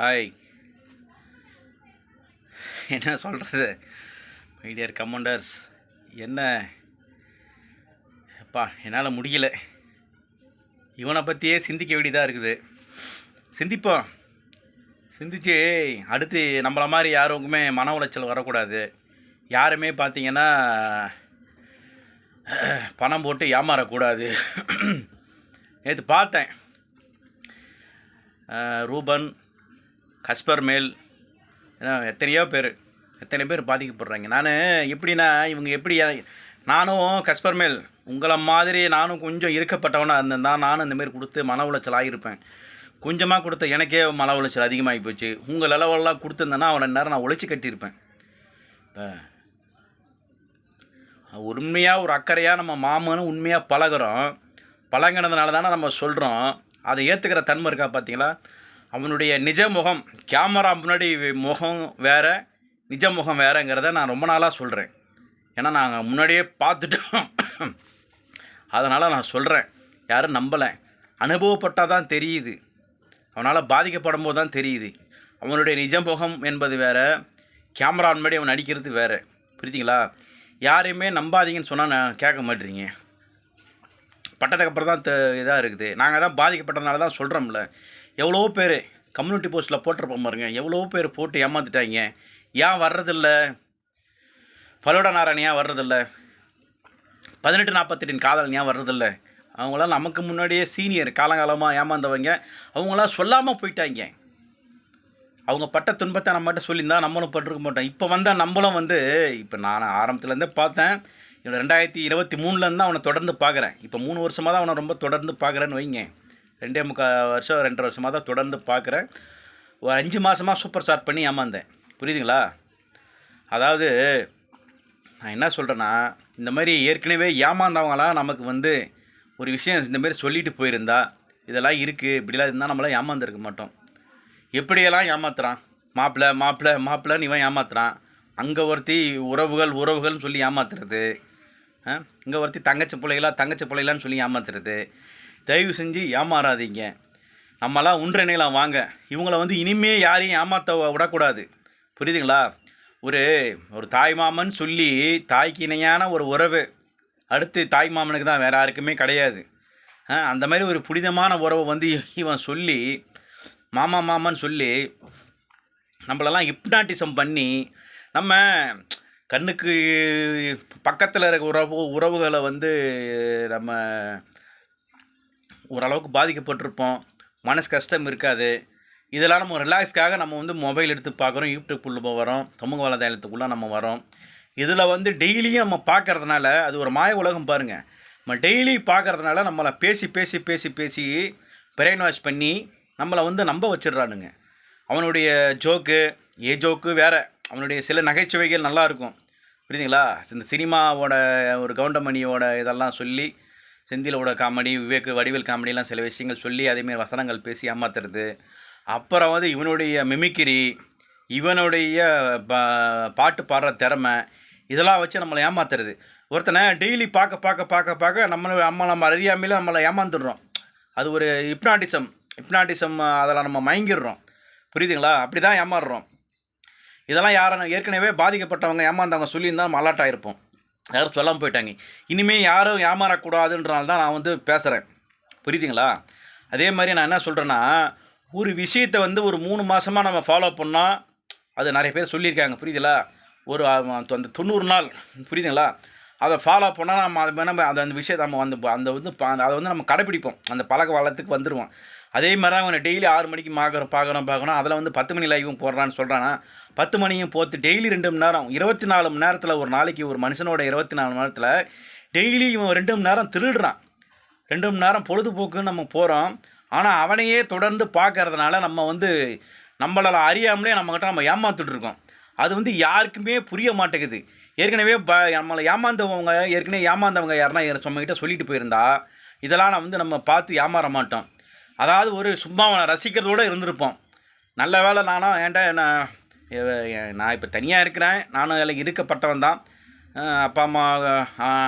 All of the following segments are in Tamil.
ஹாய். என்ன சொல்கிறது மை டியர் கமெண்டர்ஸ்? என்ன அப்பா, என்னால் முடியல. இவனை பற்றியே சிந்திக்க வேண்டியதாக இருக்குது. சிந்திப்போம். சிந்திச்சு அடுத்து நம்மளை மாதிரி யாருக்குமே மன உளைச்சல் வரக்கூடாது. யாருமே பார்த்திங்கன்னா பணம் போட்டு ஏமாறக்கூடாது. நேற்று பார்த்தேன், ரூபன், கஸ்பர் மேல், எத்தனை பேர் பாதிக்கப்படுறாங்க. நான் எப்படின்னா, இவங்க எப்படி, நானும் கஸ்பர் மேல் உங்களை மாதிரி நானும் கொஞ்சம் இருக்கப்பட்டவனாக இருந்தேன். நானும் இந்தமாரி கொடுத்து மன உளைச்சல் ஆகியிருப்பேன். கொஞ்சமாக கொடுத்த எனக்கே மன உளைச்சல் அதிகமாகி போச்சு. உங்கள் அளவெல்லாம் கொடுத்துருந்தேன்னா அவனை நேரம் நான் உழைச்சி கட்டியிருப்பேன். உண்மையாக ஒரு அக்கறையாக நம்ம மாமனும் உண்மையாக பழகினதுனால தானே நம்ம சொல்கிறோம். அதை ஏற்றுக்கிற தன்மை இருக்கா பார்த்தீங்களா? அவனுடைய நிஜ முகம், கேமரா முன்னாடி முகம் வேறு, நிஜ முகம் வேறுங்கிறத நான் ரொம்ப நாளாக சொல்கிறேன். ஏன்னா நாங்கள் முன்னாடியே பார்த்துட்டோம். அதனால் நான் சொல்கிறேன், யாரும் நம்பலை. அனுபவப்பட்டால் தான் தெரியுது. அவனால் பாதிக்கப்படும் போது தான் தெரியுது. அவனுடைய நிஜ முகம் என்பது வேறு, கேமரா முன்னாடி அவன் நடிக்கிறது வேறு. புரியுதுங்களா? யாரையுமே நம்பாதீங்கன்னு சொன்னால் நான் கேட்க மாட்டேறீங்க. பட்டதுக்கப்புறம் தான் இதாக இருக்குது. நாங்கள் தான் பாதிக்கப்பட்டதுனால தான் சொல்கிறோம்ல. எவ்வளோ பேர் கம்யூனிட்டி போஸ்ட்டில் போட்டிருப்போம் பாருங்க, எவ்வளோ பேர் போட்டு ஏமாற்றிட்டாங்க. ஏன் வர்றதில்ல? ஃபலோடா நாராயண் ஏன் வர்றதில்ல? 1848 காதல் ஏன் வர்றதில்ல? அவங்களாம் நமக்கு முன்னாடியே சீனியர், காலங்காலமாக ஏமாந்தவங்க. அவங்களாம் சொல்லாமல் போயிட்டாங்க. அவங்க பட்ட துன்பத்தை நம்மகிட்ட சொல்லியிருந்தால் நம்மளும் பட்டிருக்க மாட்டோம். இப்போ வந்தால் நம்மளும் இப்போ நான் ஆரம்பத்துலேருந்தே பார்த்தேன். 2023 அவனை தொடர்ந்து பார்க்குறேன். இப்போ 3 வருஷமாக தான் அவனை ரொம்ப தொடர்ந்து பார்க்குறேன்னு வைங்க. 2.25 வருஷமாக தான் தொடர்ந்து பார்க்குறேன். ஒரு 5 மாதமாக சூப்பர் ஸ்டார் பண்ணி ஏமாந்தேன். புரியுதுங்களா? அதாவது நான் என்ன சொல்கிறேன்னா, இந்த மாதிரி ஏற்கனவே ஏமாந்தவங்களாம் நமக்கு ஒரு விஷயம் இந்தமாரி சொல்லிட்டு போயிருந்தா, இதெல்லாம் இருக்குது, இப்படிலாம் இருந்தால் நம்மளாம் ஏமாந்துருக்க மாட்டோம். எப்படியெல்லாம் ஏமாத்துறான், மாப்பிள்ளை இவன் ஏமாத்துறான். அங்கே ஒருத்தி உறவுகள்னு சொல்லி ஏமாத்துறது, இங்கே ஒருத்தி தங்கச்சி பிள்ளைகளான்னு சொல்லி ஏமாத்துறது. தயவு செஞ்சு ஏமாறாதீங்க. நம்மளாம் ஒன்றிணைலாம் வாங்க. இவங்கள இனிமே யாரையும் ஏமாற்ற விடக்கூடாது. புரியுதுங்களா? ஒரு தாய் மாமன் சொல்லி, தாய்க்கு இணையான ஒரு உறவு அடுத்து தாய் மாமனுக்கு தான், வேறு யாருக்குமே கிடையாது. அந்த மாதிரி ஒரு புனிதமான உறவை இவன் சொல்லி, மாமான்னு சொல்லி நம்மளெல்லாம் ஹிப்னாட்டிசம் பண்ணி, நம்ம கண்ணுக்கு பக்கத்தில் இருக்க உறவுகளை நம்ம ஓரளவுக்கு பாதிக்கப்பட்டிருப்போம். மனசு கஷ்டம் இருக்காது. இதெல்லாம் நம்ம ரிலாக்ஸ்க்காக நம்ம மொபைல் எடுத்து பார்க்குறோம், யூடியூப்புக்குள்ளே வரோம், சமூக வலைதளத்துக்குள்ளே நம்ம வரோம். இதில் டெய்லியும் நம்ம பார்க்குறதுனால அது ஒரு மாய உலகம் பாருங்கள். நம்ம டெய்லி பார்க்குறதுனால நம்மளை பேசி பிரெயின் வாஷ் பண்ணி நம்மளை நம்ப வச்சிடுறானுங்க. அவனுடைய ஜோக்கு வேறு, அவனுடைய சில நகைச்சுவைகள் நல்லாயிருக்கும். புரியுதுங்களா? இந்த சினிமாவோட ஒரு கவுண்டமணியோட இதெல்லாம் சொல்லி, செந்திலோட காமெடி, வடிவேல் காமெடியெலாம் சில விஷயங்கள் சொல்லி அதேமாரி வசனங்கள் பேசி ஏமாத்துறது. அப்புறம் இவனுடைய மிமிக்கிரி, இவனுடைய பாட்டு பாடுற திறமை, இதெல்லாம் வச்சு நம்மளை ஏமாத்துறது. ஒருத்தனை டெய்லி பார்க்க நம்ம அறியாமையில் நம்மளை ஏமாந்துடுறோம். அது ஒரு ஹிப்னாட்டிசம். அதெல்லாம் நம்ம மயங்கிடுறோம். புரியுதுங்களா? அப்படி தான் ஏமாறுறோம். இதெல்லாம் யாரும் ஏற்கனவே பாதிக்கப்பட்டவங்க ஏமாந்தவங்க சொல்லியிருந்தால் நம்ம அலர்ட் ஆகிருப்போம். யாரும் சொல்லாமல் போயிட்டாங்க. இனிமேல் யாரும் ஏமாறக்கூடாதுன்றனால தான் நான் பேசுகிறேன். புரியுதுங்களா? அதே மாதிரி நான் என்ன சொல்கிறேன்னா, ஒரு விஷயத்தை ஒரு 3 மாதமாக நம்ம ஃபாலோ பண்ணால், அது நிறைய பேர் சொல்லியிருக்காங்க. புரியுதுங்களா? அந்த 90 நாள், புரியுதுங்களா, அதை ஃபாலோ பண்ணால் நம்ம அந்த விஷயத்தை நம்ம அதை நம்ம கடைப்பிடிப்போம். அந்த பழக்க வளத்துக்கு வந்துடுவோம். அதே மாதிரி தான் அவனை டெய்லி 6 மணிக்கு பார்க்கணும். அதில் 10 மணி லைவும் போடுறான்னு சொல்கிறான்னா, 10 மணியும் போட்டு டெய்லி 2 மணி நேரம், 24 மணி நேரத்தில், ஒரு நாளைக்கு ஒரு மனுஷனோட 24 மணி நேரத்தில் டெய்லி இவன் 2 மணி நேரம் திருடுறான். 2 மணி நேரம் பொழுதுபோக்குன்னு நம்ம போகிறோம். ஆனால் அவனையே தொடர்ந்து பார்க்கறதுனால நம்ம நம்மளால் அறியாமலே நம்மக்கிட்ட நம்ம ஏமாத்துட்ருக்கோம். அது யாருக்குமே புரிய மாட்டேங்குது. ஏற்கனவே நம்மளை ஏமாந்தவங்க யாருன்னா நம்மகிட்ட சொல்லிட்டு போயிருந்தா, இதெல்லாம் நம்ம பார்த்து ஏமாற மாட்டோம். அதாவது சும்மா அவனை ரசிக்கிறதோடு இருந்திருப்போம். நல்ல வேலை நான் இப்போ தனியாக இருக்கிறேன். நானும் அதில் இருக்கப்பட்டவன் தான். அப்பா அம்மா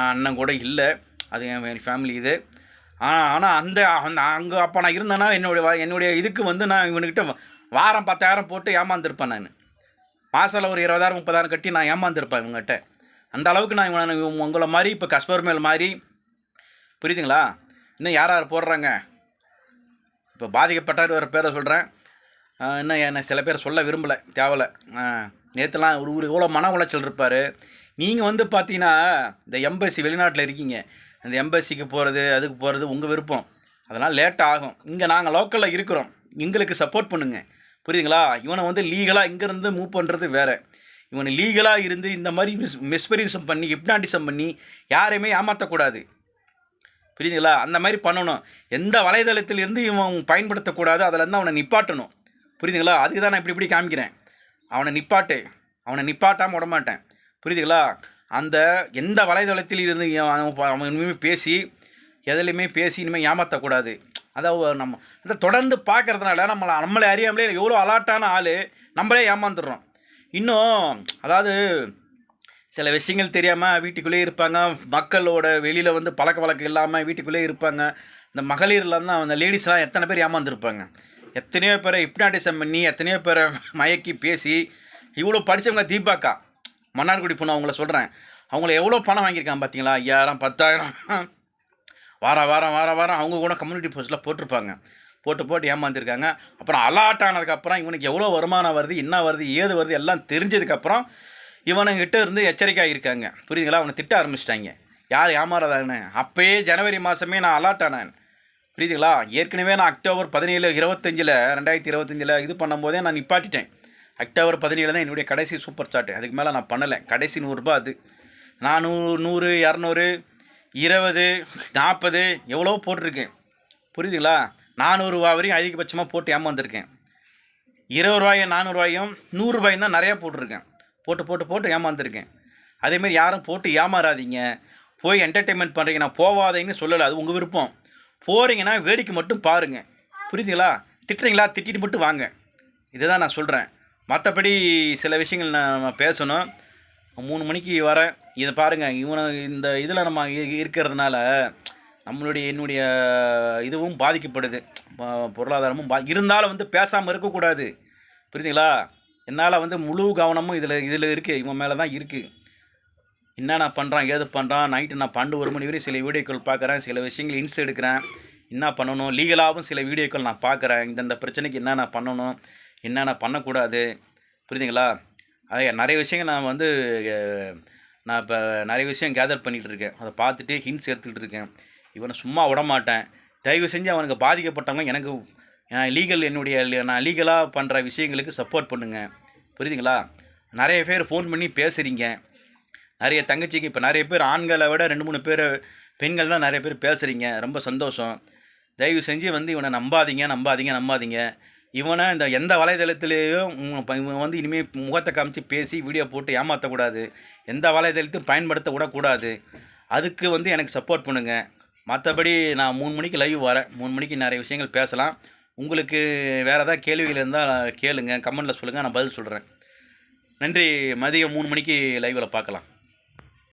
அண்ணன் கூட இல்லை. அது என் ஃபேமிலி இது. ஆனால் அங்கே அப்போ நான் இருந்தேன்னா என்னுடைய இதுக்கு நான் இவனுக்கிட்ட வாரம் 10,000 போட்டு ஏமாந்துருப்பேன் நான். மாதத்தில் ஒரு 20,000 30,000 கட்டி நான் ஏமாந்துருப்பேன் இவங்ககிட்ட. அந்த அளவுக்கு நான் உங்களை மாதிரி இப்போ கஸ்பர் மேல் மாதிரி, புரியுதுங்களா? இன்னும் யார் யார் போடுறாங்க, இப்போ பாதிக்கப்பட்டவர் ஒரு பேரை சொல்கிறேன். இன்னும் என்ன சில பேர் சொல்ல விரும்பலை, தேவலை. நேற்றுலாம் ஒரு எவ்வளோ மன உளைச்சல் இருப்பார். நீங்கள் வந்து பார்த்தீங்கன்னா இந்த எம்பசி வெளிநாட்டில் இருக்கீங்க, அந்த எம்பசிக்கு போகிறது அதுக்கு போகிறது உங்கள் விருப்பம், அதெல்லாம் லேட் ஆகும். இங்கே நாங்கள் லோக்கலில் இருக்கிறோம், எங்களுக்கு சப்போர்ட் பண்ணுங்கள், புரியுதுங்களா? இவனை வந்து லீகலாக இங்கேருந்து மூவ் பண்ணுறது வேறு. இவனை லீகலாக இருந்து இந்த மாதிரி மிஸ்பெரிசம் பண்ணி ஹிப்னாட்டிசம் பண்ணி யாரையுமே ஏமாற்றக்கூடாது, புரியுதுங்களா? அந்த மாதிரி பண்ணணும். எந்த வலைதளத்திலிருந்து இவன் பயன்படுத்தக்கூடாது, அதிலேருந்து அவனை நிப்பாட்டணும், புரியுதுங்களா? அதுக்கு தான் நான் இப்படி காமிக்கிறேன். அவனை நிப்பாட்டாமல் விடமாட்டேன், புரியுதுங்களா? அந்த எந்த வலைதளத்தில் இருந்து அவன் இனிமேல் பேசி எதுலையுமே பேசி இனிமேல் ஏமாற்றக்கூடாது. அதாவது நம்ம அதை தொடர்ந்து பார்க்குறதுனால நம்மளை அறியாமலே எவ்வளோ அலர்ட்டான ஆள் நம்மளே ஏமாந்துடுறோம். இன்னும் அதாவது சில விஷயங்கள் தெரியாமல் வீட்டுக்குள்ளேயே இருப்பாங்க. மக்களோட வெளியில் வந்து பழக்க வழக்கம் இல்லாமல் வீட்டுக்குள்ளேயே இருப்பாங்க. இந்த மகளிர்லாம் தான், அந்த லேடிஸ்லாம் எத்தனை பேர் ஏமாந்துருப்பாங்க. எத்தனையோ பேரை ஹிப்னாட்டிசம் பண்ணி எத்தனையோ பேரை மயக்கி பேசி, இவ்வளோ படித்தவங்க தீபாக்கா மன்னார்குடி பொண்ணு, அவங்கள சொல்கிறேன், அவங்கள எவ்வளோ பணம் வாங்கியிருக்காங்க பார்த்தீங்களா? 5,000 10,000 வாரம் அவங்க கூட கம்யூனிட்டி போஸ்ட்டில் போட்டிருப்பாங்க. போட்டு ஏமாந்துருக்காங்க. அப்புறம் அலாட் ஆனதுக்கப்புறம் இவனுக்கு எவ்வளோ வருமானம் வருது, என்ன வருது, ஏது வருது எல்லாம் தெரிஞ்சதுக்கப்புறம் இவனுங்கிட்ட இருந்து எச்சரிக்கையாக இருக்காங்க, புரியுதுங்களா? அவனை திட்ட ஆரம்பிச்சிட்டாங்க, யார் ஏமாறாதான்னு. அப்போயே ஜனவரி மாதமே நான் அலாட் ஆனேன், புரியுதுங்களா? ஏற்கனவே நான் அக்டோபர் 17 2025 இது பண்ணும்போதே நான் நிப்பாட்டிட்டேன். அக்டோபர் 17 தான் என்னுடைய கடைசி சூப்பர் சாட். அதுக்கு மேலே நான் பண்ணலை. கடைசி 100 ரூபா அது. நான் 100 200 20 40 எவ்வளோ போட்டிருக்கேன், புரியுதுங்களா? 400 ரூபா வரையும் அதிகபட்சமாக போட்டு ஏமாந்துருக்கேன். 20 ரூபாயும் 400 ரூபாயும் 100 ரூபாயும் தான் நிறையா போட்டிருக்கேன். போட்டு ஏமாந்துருக்கேன். அதேமாதிரி யாரும் போட்டு ஏமாறாதீங்க. போய் என்டர்டெயின்மெண்ட் பண்ணுறீங்க, நான் போவாதீங்கன்னு சொல்லலை, அது உங்கள் விருப்பம். போகிறீங்கன்னா வேடிக்கை மட்டும் பாருங்கள், புரியுதுங்களா? திட்டுறீங்களா, திட்டிட்டு மட்டும் வாங்க. இதை தான் நான் சொல்கிறேன். மற்றபடி சில விஷயங்கள் நான் பேசணும். 3 மணிக்கு வரேன். இதை பாருங்கள், இந்த இதில் நம்ம இருக்கிறதுனால என்னுடைய இதுவும் பாதிக்கப்படுது, பொருளாதாரமும் இருந்தாலும் வந்து பேசாமல் இருக்கக்கூடாது, புரியுதுங்களா? என்னால் வந்து முழு கவனமும் இதில் இருக்குது, இவன் மேலே தான் இருக்குது. என்னென்ன பண்ணுறான், ஏது பண்ணுறான், நைட்டு நான் 12 1 மணி வரையும் சில வீடியோக்கள் பார்க்குறேன், சில விஷயங்கள் இன்ஸ் எடுக்கிறேன், என்ன பண்ணணும், லீகலாகவும் சில வீடியோக்கள் நான் பார்க்குறேன். இந்த பிரச்சனைக்கு என்னென்ன பண்ணணும், என்னென்ன பண்ணக்கூடாது, புரியுதுங்களா? நிறைய விஷயங்கள் நான் இப்போ நிறைய விஷயம் கேதர் பண்ணிகிட்டு இருக்கேன். அதை பார்த்துட்டு ஹிண்ட்ஸ் எடுத்துக்கிட்டு இருக்கேன். இவனை சும்மா விடமாட்டேன். தயவு செஞ்சு அவனுக்கு பாதிக்கப்பட்டவங்க எனக்கு நான் லீகலாக பண்ணுற விஷயங்களுக்கு சப்போர்ட் பண்ணுங்கள், புரியுதுங்களா? நிறைய பேர் ஃபோன் பண்ணி பேசுகிறீங்க. நிறைய தங்கச்சிக்கு இப்போ நிறைய பேர் ஆண்களை விட 2 3 பேர் பெண்கள் தான் நிறைய பேர் பேசுகிறீங்க. ரொம்ப சந்தோஷம். தயவு செஞ்சு வந்து இவனை நம்பாதீங்க. இவனை இந்த எந்த வலைதளத்திலேயும் இவன் வந்து இனிமேல் முகத்தை காமிச்சு பேசி வீடியோ போட்டு ஏமாற்றக்கூடாது. எந்த வலைதளத்தையும் பயன்படுத்த விடக்கூடாது. அதுக்கு வந்து எனக்கு சப்போர்ட் பண்ணுங்கள். மற்றபடி நான் 3 மணிக்கு லைவ் வரேன். 3 மணிக்கு நிறைய விஷயங்கள் பேசலாம். உங்களுக்கு வேறு ஏதாவது கேள்விகள் இருந்தால் கேளுங்க, கமெண்ட்டில் சொல்லுங்கள், நான் பதில் சொல்கிறேன். நன்றி. மதியம் 3 மணிக்கு லைவில் பார்க்கலாம்.